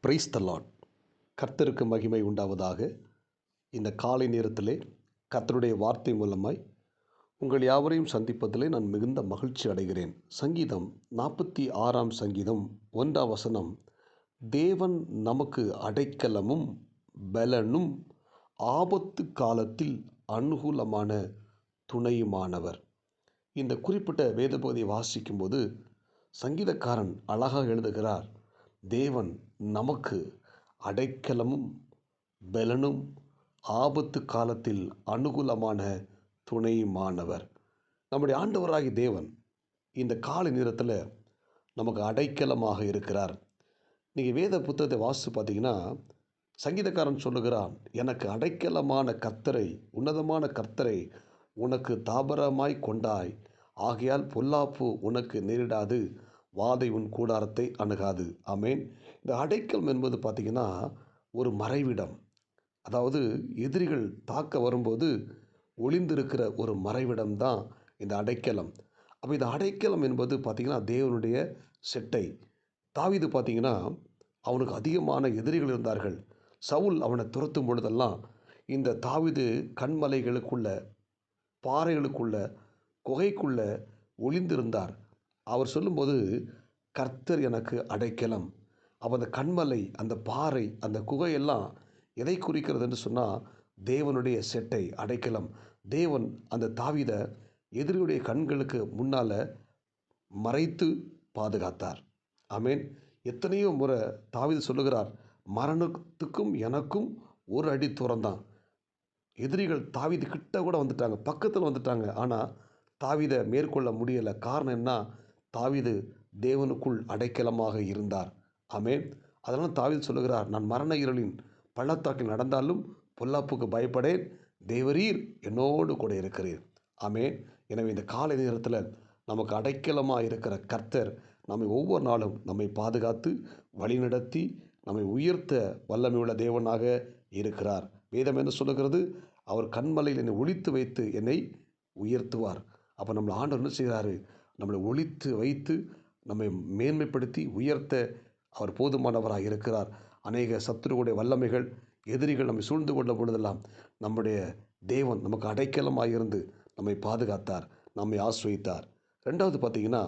Praise the Lord. கர்த்தருக்கு மகிமை உண்டாவதாக. இந்த காலை நேரத்திலே கர்த்தருடைய வார்த்தை மூலமாய் உங்கள் யாவரையும் சந்திப்பதிலே நான் மிகுந்த மகிழ்ச்சி அடைகிறேன். சங்கீதம் 46ஆம் சங்கீதம் 1ஆம் வசனம், தேவன் நமக்கு அடைக்கலமும் பலனும் ஆபத்து காலத்தில் அனுகூலமான துணையுமானவர். இந்த குறிப்பிட்ட வேத பகுதியை வாசிக்கும்போது சங்கீதக்காரன் அழகாக எழுதுகிறார், தேவன் நமக்கு அடைக்கலமும் பலனும் ஆபத்து காலத்தில் அனுகூலமான துணையுமானவர். நம்முடைய ஆண்டவராகிய தேவன் இந்த காலை நேரத்தில் நமக்கு அடைக்கலமாக இருக்கிறார். நீங்கள் வேத புத்தகத்தை வாசித்து பார்த்தீங்கன்னா, சங்கீதக்காரன் சொல்லுகிறான், எனக்கு அடைக்கலமான கர்த்தரை, உன்னதமான கர்த்தரை உனக்கு தாபரமாய் கொண்டாய், ஆகையால் பொல்லாப்பு உனக்கு நேரிடாது, வாதை உன் கூடாரத்தை அணுகாது. ஆமேன். இந்த அடைக்கலம் என்பது பார்த்திங்கன்னா ஒரு மறைவிடம். அதாவது எதிரிகள் தாக்க வரும்போது ஒளிந்திருக்கிற ஒரு மறைவிடம் தான் இந்த அடைக்கலம். அப்போ இந்த அடைக்கலம் என்பது பார்த்திங்கன்னா தேவனுடைய செட்டை. தாவீது பார்த்திங்கன்னா அவனுக்கு அதிகமான எதிரிகள் இருந்தார்கள். சவுல் அவனை துரத்தும் பொழுதெல்லாம் இந்த தாவீது கண்மலைகளுக்குள்ள, பாறைகளுக்குள்ள, குகைக்குள்ள ஒளிந்திருந்தார். அவர் சொல்லும்போது, கர்த்தர் எனக்கு அடைக்கலம். அப்போ அந்த கண்மலை, அந்த பாறை, அந்த குகையெல்லாம் எதை குறிக்கிறது என்று சொன்னால், தேவனுடைய செட்டை, அடைக்கலம். தேவன் அந்த தாவீதை எதிரியுடைய கண்களுக்கு முன்னால் மறைத்து பாதுகாத்தார். ஆமேன். எத்தனையோ முறை தாவீது சொல்லுகிறார், மரணத்துக்கும் எனக்கும் ஒரு அடி தூரம்தான். எதிரிகள் தாவீது கிட்ட கூட வந்துட்டாங்க, பக்கத்தில் வந்துட்டாங்க. ஆனால் தாவீதை மேற்கொள்ள முடியலை. காரணம் என்ன? தாவீது தேவனுக்குள் அடைக்கலமாக இருந்தார். ஆமேன். அதனால் தாவீது சொல்லுகிறார், நான் மரண இருளின் பள்ளத்தாக்கில் நடந்தாலும் பொல்லாப்புக்கு பயப்படேன், தேவரீர் என்னோடு கூட இருக்கிறீர். ஆமேன். எனவே இந்த காலை நேரத்தில் நமக்கு அடைக்கலமாக இருக்கிற கர்த்தர் நம்மை ஒவ்வொரு நாளும் நம்மை பாதுகாத்து வழிநடத்தி நம்மை உயர்த்த வல்லமையுள்ள தேவனாக இருக்கிறார். வேதம் என்ன சொல்லுகிறது? அவர் கண்மலையில் என்னை ஒளித்து வைத்து என்னை உயர்த்துவார். அப்போ நம்மளை ஆண்டவர் என்ன செய்கிறாரு? நம்மளை ஒளித்து வைத்து நம்மை மேன்மைப்படுத்தி உயர்த்த அவர் போதுமானவராக இருக்கிறார். அநேக சத்துருவுடைய வல்லமைகள், எதிரிகள் நம்மை சூழ்ந்து கொண்ட பொழுதெல்லாம் நம்முடைய தேவன் நமக்கு அடைக்கலமாக இருந்து நம்மை பாதுகாத்தார், நம்மை ஆசீர்வதித்தார். ரெண்டாவது பார்த்தீங்கன்னா,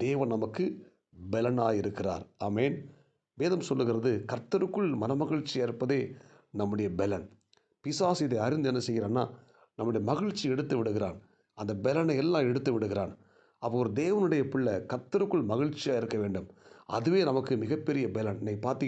தேவன் நமக்கு பலனாக இருக்கிறார். ஆமேன். வேதம் சொல்லுகிறது, கர்த்தருக்குள் மனமகிழ்ச்சியாக இருப்பதே நம்முடைய பலன். பிசாசு இதை அறிந்து என்ன செய்கிறான்னா, நம்முடைய மகிழ்ச்சி எடுத்து விடுகிறான், அந்த பலனை எல்லாம் எடுத்து விடுகிறான். அப்போ ஒரு தேவனுடைய பிள்ளை கர்த்தருக்குள் மகிழ்ச்சியாக இருக்க வேண்டும். அதுவே நமக்கு மிகப்பெரிய பலன். இன்னைக்கு பார்த்தீங்கன்னா